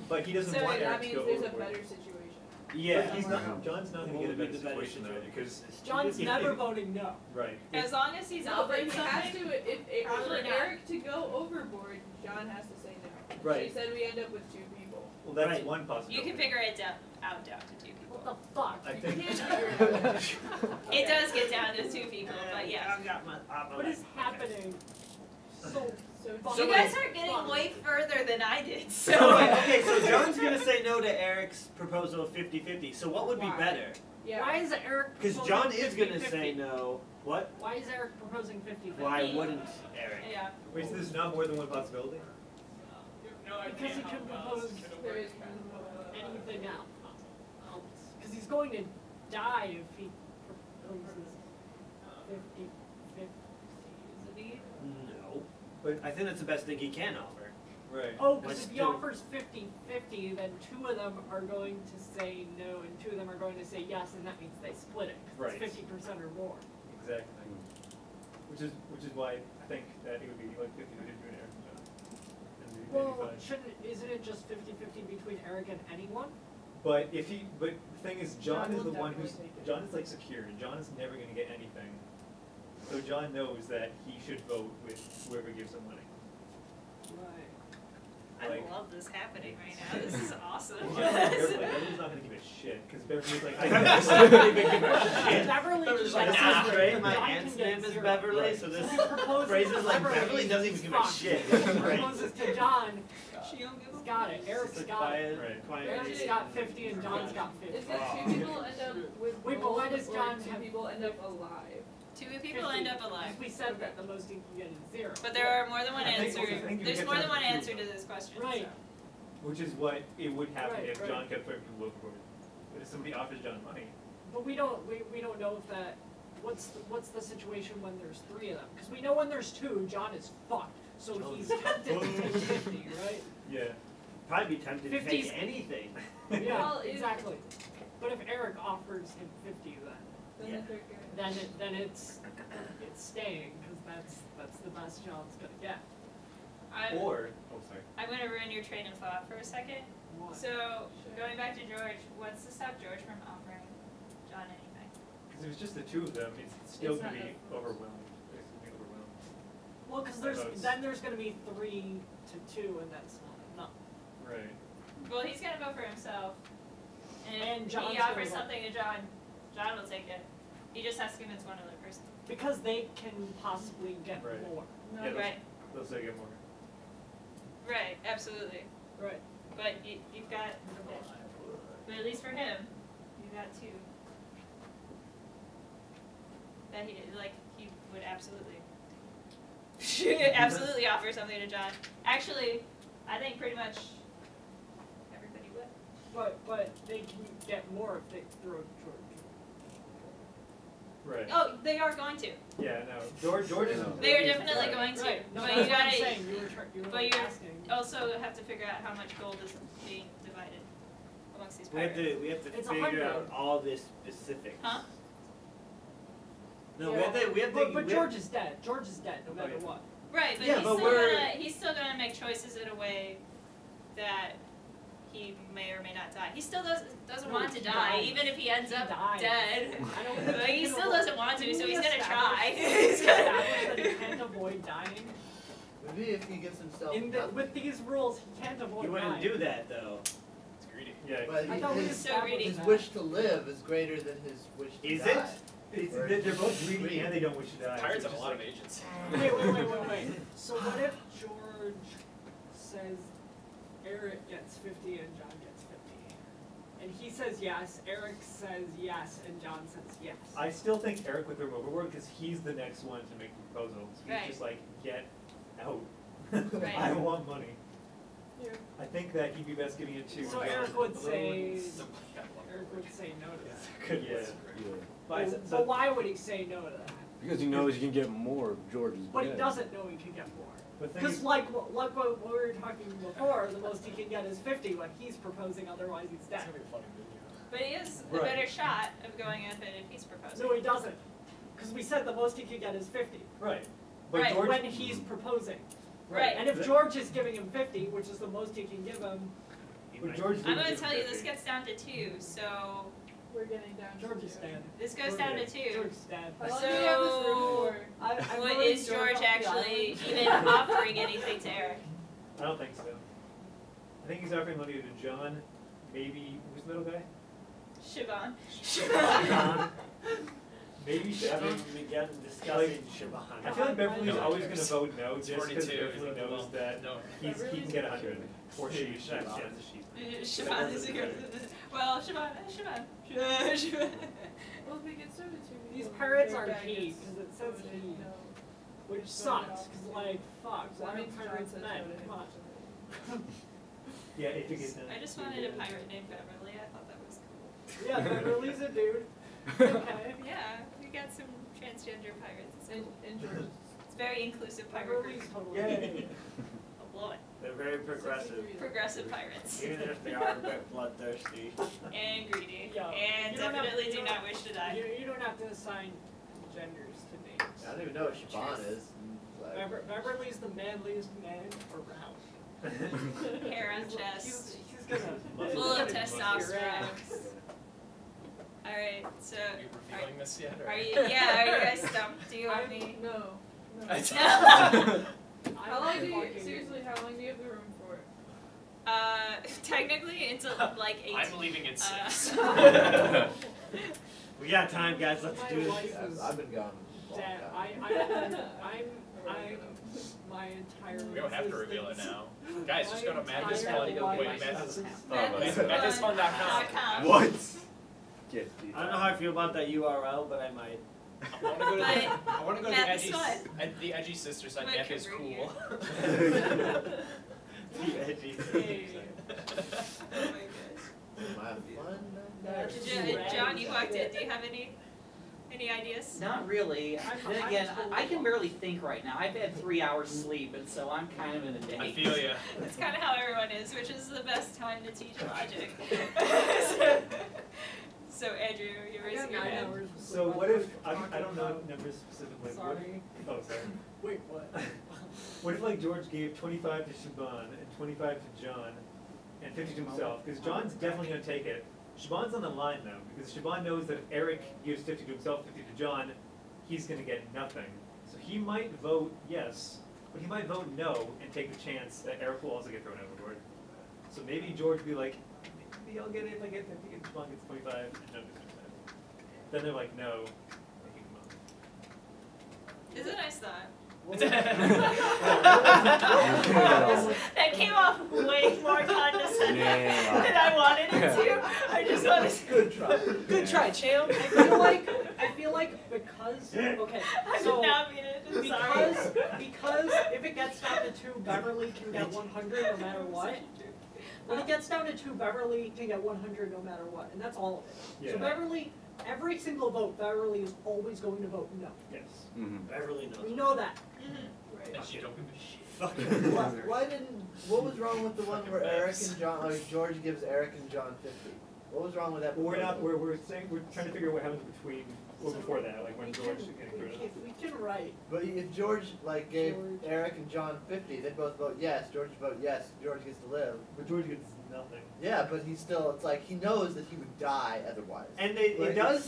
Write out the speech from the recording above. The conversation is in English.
But he doesn't So want that Eric to means go there's a overboard. better situation. Yeah, But he's somewhere not. John's not going to get a better situation though, because John's if- never if- voting no. right. As long as he's No, but offering he has something, to, for if Eric to go overboard, John has to say no. Right. She said we end up with 2 people. Well, that's Right. one possibility. You can figure it out down to 2 people. What the fuck? I You think- can't figure it out. It does get down to 2 people, but yeah. I've got my. What is happening? So So fucking You guys are getting fun. way further than I did, So, so. okay, so John's gonna say no to Eric's proposal of 50-50. So what would be Why? better? yeah. Why is Eric Because proposing John is gonna 50-50? say no. What? Why is Eric proposing 50-50? Why wouldn't Eric? Yeah. Wait, so there's not more than one possibility? Because he could propose There is kind of anything else. Because he's going to die if he proposes 50-50, isn't he? No. But I think that's the best thing he can offer. right. Oh, because Let's if he do- offers 50-50, then 2 of them are going to say no, and 2 of them are going to say yes, and that means they split it. 'Cause Right. it's 50% or more. Exactly. Which is why I think that it would be like 50-50 between Eric and John. And maybe Well, 5. isn't it just 50-50 between Eric and anyone? But the thing is, John John is the will one who's, definitely take it. John is like secure, and John is never gonna get anything. So John knows that he should vote with whoever gives him money. Right. I Like- love this happening right now. This is awesome. Beverly's not gonna give a shit, because Beverly's like, I know this is really big give a shit. Beverly Beverly's just like, says nah, that right? My John aunt's can get name is 0. Beverly, Right. so So this he proposes phrase to is like Beverly, Beverly doesn't even give a fuck. shit. He Right. proposes to John, She don't give a he's got it. Eric's It's a got it. quiet, Right. quiet. Eric's got 50 and John's got 50. Is it 2 people end up with Wait, but why gold, does or John 2 have people end up alive? 2 people end up alive. Because we said that the most he can get is 0. But there are more than one I think- answer. I think you There's get more down than to one 2 answer of to them. this question. Right. Which is what it would happen Right, if right. John kept throwing people overboard. But if somebody offers John money, But we don't know if that, what's the situation when there's 3 of them? Because we know when there's 2, John is fucked. So John he's is tempted to take 50, right? yeah. Probably be tempted to 50's take anything. Yeah, Well, if- exactly. But if Eric offers him 50, Then Yeah. the third guy. then it's staying because that's the best John's gonna get. Or, oh sorry. I'm going to ruin your train of thought for a second. What? So, going back to George, what's to stop George from offering John anything? Because if it's just the 2 of them, it's still It's gonna not be that- overwhelmed. It's gonna be overwhelmed. Well, because Votes. then there's gonna be 3 to 2, and that's not enough. Right. Well, he's going to vote for himself. And if John's he gonna offers vote. something to John, John will take it. He just has to convince one other person. Because they can possibly get Right. more. No, Yeah, those- Right. They'll say get more. Right, absolutely. Right. But you've got, but at least for him, you've got 2. That he would absolutely, absolutely offer something to John. Actually, I think pretty much everybody would. But they can get more if they throw George. Right. Oh, they are going to. Yeah, no. George isn't. They are definitely going to. Right. No, But that's you what I'm gotta saying. You were but you're asking. also have to figure out how much gold is being divided amongst these We have pirates. to It's figure 100. out all the specifics. Huh? No, Yeah. we have to. But George is dead. George is dead no matter what. Right, but Yeah, he's but still we're- he's still gonna make choices in a way that he may or may not die. He still doesn't No, want to he die, dies. even if he ends He up dies. dead. I don't But he still doesn't want to, Didn't so we he's gonna try. establish- He's establish that he gonna. can't avoid dying. Maybe if he gives himself With these rules, he can't avoid You wouldn't dying. do that though. It's greedy. Yeah. But I thought we his, So established greedy. his that. wish to live is greater than his wish to Is die. it? They're both greedy and they don't wish to die. Pirates so have a it's lot of just agents. Wait. So what if George says Eric gets 50 and John gets 50? And he says yes, Eric says yes, and John says yes. I still think Eric would throw him overboard because he's the next one to make the proposal. So he's Right. just like, get out. Right. I want money. Yeah. I think that he'd be best giving it to So John. Eric would The say, little Eric would say no to that. one. Good, yeah. Yeah. But why would he say no to that? Because he knows he can get more if George is But he dead. doesn't know he can get more. The thing Because is, like what we were talking before, the most he can get is 50 when he's proposing, otherwise he's It's dead. gonna be a funny video. But he has a Right. better shot of going up it if he's proposing. No, he doesn't. Because we said the most he can get is 50. right. But Right, George, When he's proposing. Right. And if George is giving him 50, which is the most he can give him, But George I'm didn't gonna give tell you, 50. this gets down to 2, so We're getting down to George is 2. dead. this goes down to 2. George is dead. How long do we have this room So, for? I'm what voting is George off the actually island. even offering anything to Eric? I don't think so. I think he's offering money to John, maybe, who's the middle guy? Siobhan. Siobhan. Maybe We Siobhan. haven't begun discussing Siobhan. I feel like Beverly's No. always gonna vote no, It's just because 42, Beverly knows well, that no. he can get 100. Or she, Maybe she, Siobhan. Siobhan is a good. Well, Siobhan. Well, if we get started to These pirates are he, because it says he. Which sucks, because like, fuck, So why that are means John pirates says men? voted. Come on. Yeah, if you get I just wanted a pirate named Beverly. I thought that was cool. Yeah, Beverly's a dude. Okay. Yeah, we got some transgender pirates. It's And, cool. and George. It's a very inclusive pirate Beverly's group. totally. Yay! I love it. They're very progressive. Progressive pirates. Even if they are a bit bloodthirsty. And greedy. Yo, And you don't have- definitely you do don't- not wish to die. You don't have to assign genders to names. I don't even know what Siobhan is. Like, Beverly's the manliest man around. Hair on He's- chest. He's gonna. Full of he's gonna kick your testosterone. ass. Alright, so Are you revealing this yet? Or? are you are you guys stumped? Do you want me? No. No. How long do you, fucking- seriously, how long do you have the room for? Technically until like 8. I'm leaving at 6. We got time, guys. Let's My do life this. is I've been gone a long dead. time. I'm my entire. We don't have to reveal it now. Guys, just go to My Mathis entire Fund. life Wait, is- Mathis. Mathis.com. What? Get the. I don't know how I feel about that URL, but I might. I want to go to But I want to go to Mathis the what? the edgy sister side. What Math is could cool. The edgy. Hey. Oh my gosh. My fun. John, you walked in. Do you have any ideas? Not really. Then again, I can barely think right now. I've had 3 hours sleep, and so I'm kind of in a day. I feel ya. That's kind of how everyone is, which is the best time to teach logic. So Andrew, you're I got raising your 9 hand. hours of sleep. So what if, I Talking don't know about- numbers specifically. What- Sorry. Oh, sorry. Wait, what? What if like George gave 25 to Siobhan and 25 to John and 50 to himself? Because John's definitely gonna take it. Siobhan's on the line though, because Siobhan knows that if Eric gives 50 to himself, 50 to John, he's gonna get nothing. So he might vote yes, but he might vote no and take the chance that Eric will also get thrown overboard. So maybe George will be like, maybe I'll get it if I get 50 and Siobhan gets 25 and John gets 25. Then they're like, no. They kick him out. It's a nice thought. Yeah. That came off way more condescending Yeah. than I wanted it to. I just wanted to. Good try. Good try, champ. I feel like because okay, I so did not mean it. I'm sorry. because if it gets down to 2, Beverly can get 100 no matter what. When it gets down to 2, Beverly can get 100 no matter what, and that's all of it. So Yeah. Beverly, every single vote, Beverly is always going to vote no. Yes. Mhm. Beverly knows. We know that. Mhm. And she don't give a shit. Why didn't? What was wrong with the one where Eric and John, like George gives Eric and John 50? What was wrong with that? But we're not, proposal? we're saying, we're trying to figure out what happens between, or before that, like when We George can- is getting thrown we out. can- We can write. But if George like gave George. Eric and John 50, they both vote yes. George vote yes. George gets to live. But George gets nothing. Yeah, but he still. It's like he knows that he would die otherwise. And it Like, does